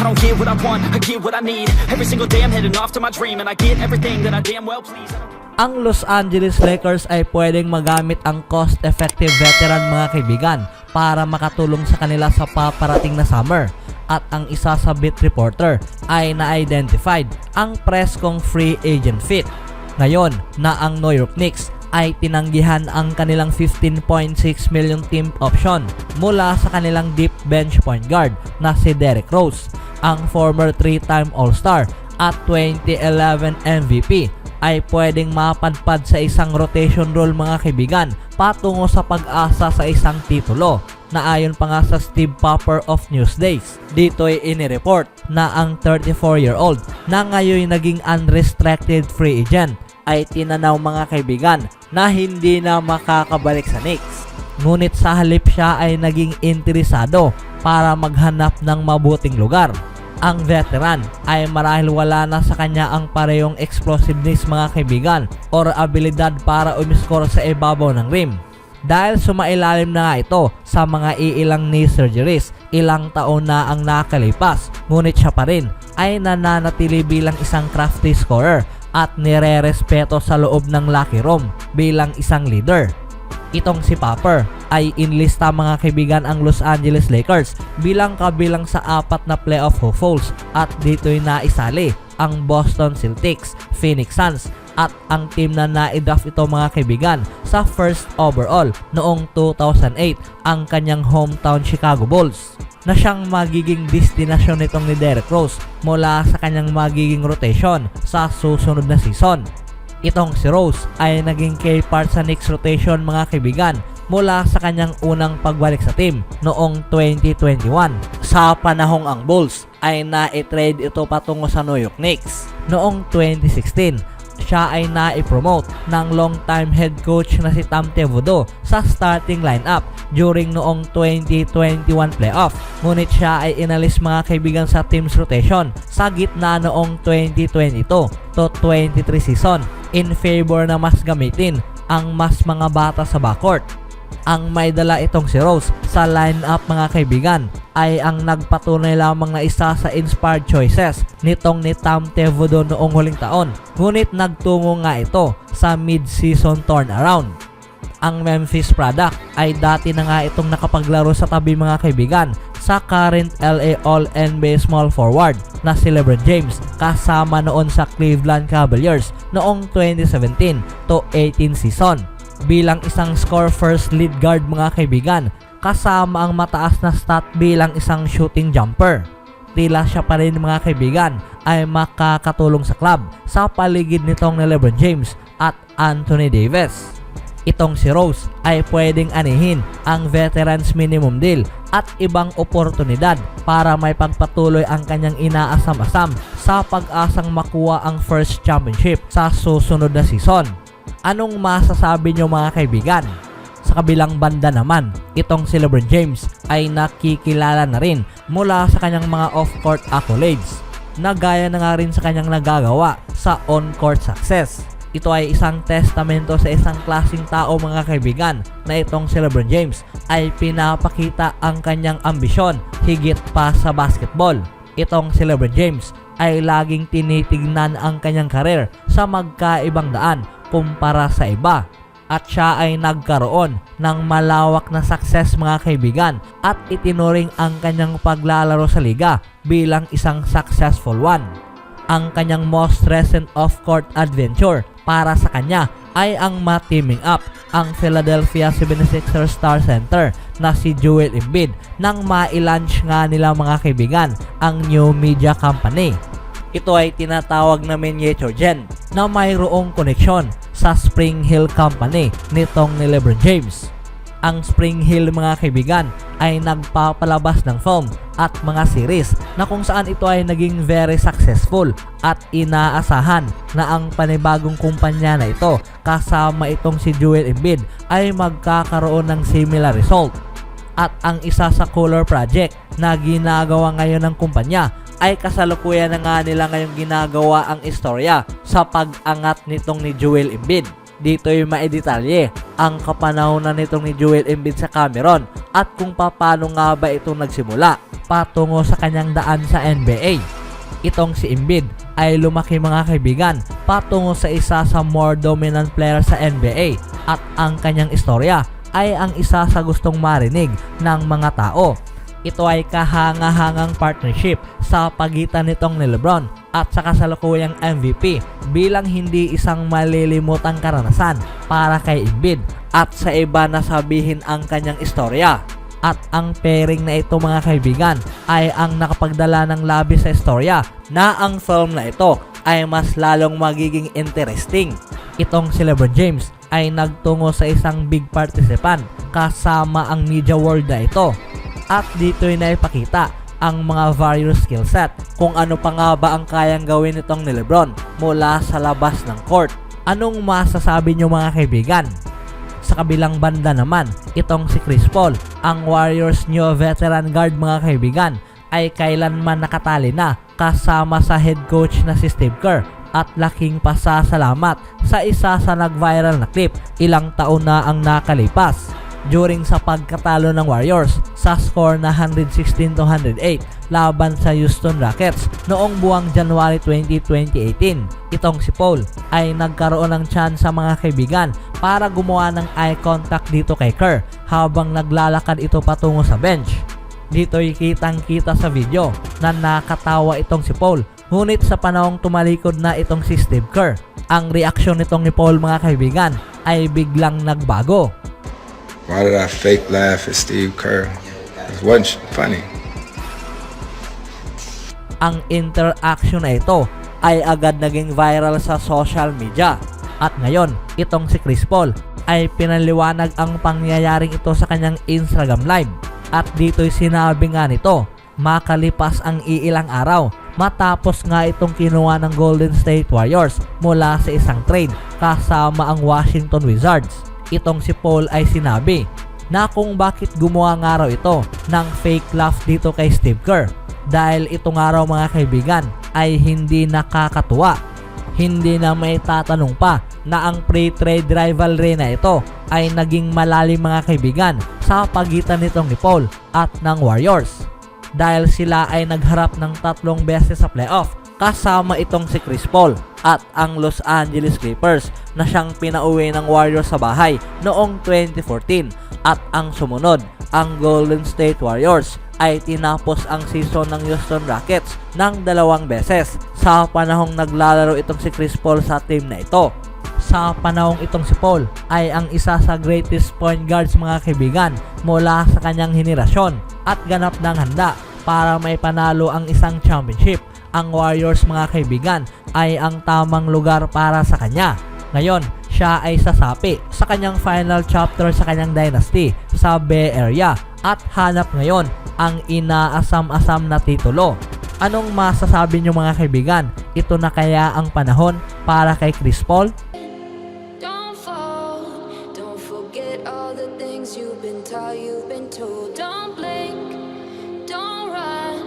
don't get what I want, I get what I need. Every single day I'm heading off to my dream, and I get everything that I damn well please. Ang Los Angeles Lakers ay pwedeng magamit ang cost-effective veteran mga kaibigan para makatulong sa kanila sa paparating na summer. At ang isa sa beat reporter ay na-identified ang preskong free agent fit. Ngayon na ang New York Knicks ay tinanggihan ang kanilang 15.6 million team option mula sa kanilang deep bench point guard na si Derrick Rose. Ang former 3-time All-Star at 2011 MVP ay pwedeng mapadpad sa isang rotation role mga kaibigan patungo sa pag-asa sa isang titulo na ayon pa nga sa Steve Popper of Newsdays. Dito'y inireport na ang 34-year-old na ngayon naging unrestricted free agent ay tinanaw mga kaibigan na hindi na makakabalik sa Knicks. Ngunit sa halip siya ay naging interesado para maghanap ng mabuting lugar. Ang veteran ay marahil wala na sa kanya ang parehong explosiveness mga kaibigan or abilidad para umiskor sa ibabaw ng rim. Dahil sumailalim na nga ito sa mga iilang knee surgeries, ilang taon na ang nakalipas, ngunit siya pa rin ay nananatili bilang isang crafty scorer at nire-respeto sa loob ng locker room bilang isang leader. Itong si Popper ay inlista mga kaibigan ang Los Angeles Lakers bilang kabilang sa 4 na playoff hopefuls at dito'y naisali ang Boston Celtics, Phoenix Suns at ang team na na-draft ito mga kaibigan sa first overall noong 2008 ang kanyang hometown Chicago Bulls na siyang magiging destinasyon nitong ni Derrick Rose mula sa kanyang magiging rotation sa susunod na season. Itong si Rose ay naging key part sa Knicks rotation mga kaibigan mula sa kanyang unang pagbalik sa team noong 2021. Sa panahong ang Bulls ay na-trade ito patungo sa New York Knicks. Noong 2016, siya ay na-promote ng long-time head coach na si Tom Thibodeau sa starting lineup during noong 2021 playoff. Ngunit siya ay inalis mga kaibigan sa team's rotation sa gitna noong 2022 to 23 season in favor na mas gamitin ang mas mga bata sa backcourt. Ang may dala itong si Rose sa lineup mga kaibigan ay ang nagpatunay lamang na isa sa inspired choices nitong ni Tom Thibodeau noong huling taon. Ngunit nagtungo nga ito sa mid-season turnaround. Ang Memphis product ay dati na nga itong nakapaglaro sa tabi mga kaibigan sa current LA All-NBA small forward na si LeBron James kasama noon sa Cleveland Cavaliers noong 2017 to 18 season. Bilang isang score first lead guard mga kaibigan kasama ang mataas na stat bilang isang shooting jumper. Tila siya pa rin mga kaibigan ay makakatulong sa club sa paligid nitong ni LeBron James at Anthony Davis. Itong si Rose ay pwedeng anihin ang veterans minimum deal at ibang oportunidad para may pagpatuloy ang kanyang inaasam-asam sa pag-asang makuha ang first championship sa susunod na season. Anong masasabi nyo mga kaibigan? Sa kabilang banda naman, itong si LeBron James ay nakikilala na rin mula sa kanyang mga off-court accolades na gaya na nga rin sa kanyang nagagawa sa on-court success. Ito ay isang testamento sa isang klaseng tao mga kaibigan na itong si LeBron James ay pinapakita ang kanyang ambisyon higit pa sa basketball. Itong si LeBron James ay laging tinitignan ang kanyang karir sa magkaibang daan kumpara sa iba at siya ay nagkaroon ng malawak na success mga kaibigan at itinuring ang kanyang paglalaro sa liga bilang isang successful one. Ang kanyang most recent off-court adventure para sa kanya ay ang ma-teaming up ang Philadelphia 76ers star center na si Joel Embiid nang ma-launch nga nila mga kaibigan ang new media company. Ito ay tinatawag na miniature gen na mayroong koneksyon sa Spring Hill Company nitong ni LeBron James. Ang Spring Hill mga kaibigan ay nagpapalabas ng film at mga series na kung saan ito ay naging very successful at inaasahan na ang panibagong kumpanya na ito kasama itong si Joel Embiid ay magkakaroon ng similar result. At ang isa sa color project na ginagawa ngayon ng kumpanya ay kasalukuyan na nga nila ngayong ginagawa ang istorya sa pag-angat nitong ni Joel Embiid. Dito'y maidetalye ang kapanahonan nitong ni Joel Embiid sa Cameron at kung paano nga ba ito nagsimula patungo sa kanyang daan sa NBA. Itong si Embiid ay lumaki mga kaibigan patungo sa isa sa more dominant player sa NBA at ang kanyang istorya ay ang isa sa gustong marinig ng mga tao. Ito ay kahanga-hangang partnership sa pagitan nitong ni LeBron at sa kasalukuyang MVP bilang hindi isang malilimutang karanasan para kay Embiid at sa iba na sabihin ang kanyang istorya. At ang pairing na ito mga kaibigan ay ang nakapagdala ng labis sa istorya na ang film na ito ay mas lalong magiging interesting. Itong si LeBron James ay nagtungo sa isang big participant kasama ang media world na ito. At dito'y naipakita ang mga various skill set kung ano pa nga ba ang kayang gawin nitong ni LeBron mula sa labas ng court. Anong masasabi nyo mga kaibigan? Sa kabilang banda naman, itong si Chris Paul, ang Warriors new veteran guard mga kaibigan, ay kailanman nakatali na kasama sa head coach na si Steve Kerr at laking pasasalamat sa isa sa nag-viral na clip ilang taon na ang nakalipas during sa pagkatalo ng Warriors sa score na 116-108 laban sa Houston Rockets noong buwang January 20, 2018. Itong si Paul ay nagkaroon ng chance sa mga kaibigan para gumawa ng eye contact dito kay Kerr habang naglalakad ito patungo sa bench. Dito'y kitang-kita sa video na nakatawa itong si Paul, ngunit sa panahong tumalikod na itong si Steve Kerr, ang reaksyon nitong ni Paul mga kaibigan ay biglang nagbago. Why did I fake laugh at Steve Kerr? It wasn't funny. Ang interaction na ito ay agad naging viral sa social media. At ngayon, itong si Chris Paul ay pinaliwanag ang pangyayaring ito sa kanyang Instagram live. At dito'y sinabi nga nito, makalipas ang iilang araw matapos nga itong kinuha ng Golden State Warriors mula sa isang trade kasama ang Washington Wizards. Itong si Paul ay sinabi na kung bakit gumawa nga raw ito ng fake laugh dito kay Steve Kerr dahil ito nga raw mga kaibigan ay hindi nakakatuwa. Hindi na may tatanong pa na ang pre-trade rivalry na ito ay naging malalim mga kaibigan sa pagitan nitong ni Paul at ng Warriors dahil sila ay nagharap ng 3 beses sa playoff kasama itong si Chris Paul at ang Los Angeles Clippers na siyang pinauwi ng Warriors sa bahay noong 2014 at ang sumunod, ang Golden State Warriors ay tinapos ang season ng Houston Rockets ng 2 beses sa panahong naglalaro itong si Chris Paul sa team na ito. Sa panahong itong si Paul ay ang isa sa greatest point guards mga kaibigan mula sa kanyang henerasyon at ganap ng handa para may panalo ang isang championship. Ang Warriors mga kaibigan ay ang tamang lugar para sa kanya. Ngayon, siya ay sasapi sa kanyang final chapter sa kanyang dynasty sa Bay Area at hanap ngayon ang inaasam-asam na titulo. Anong masasabi niyo mga kaibigan? Ito na kaya ang panahon para kay Chris Paul? Don't fall, don't forget all the things you've been taught, you've been told. Don't blink, don't run,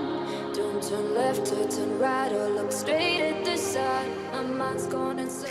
don't turn left or turn right or look straight at the sun. My mind's gone insane.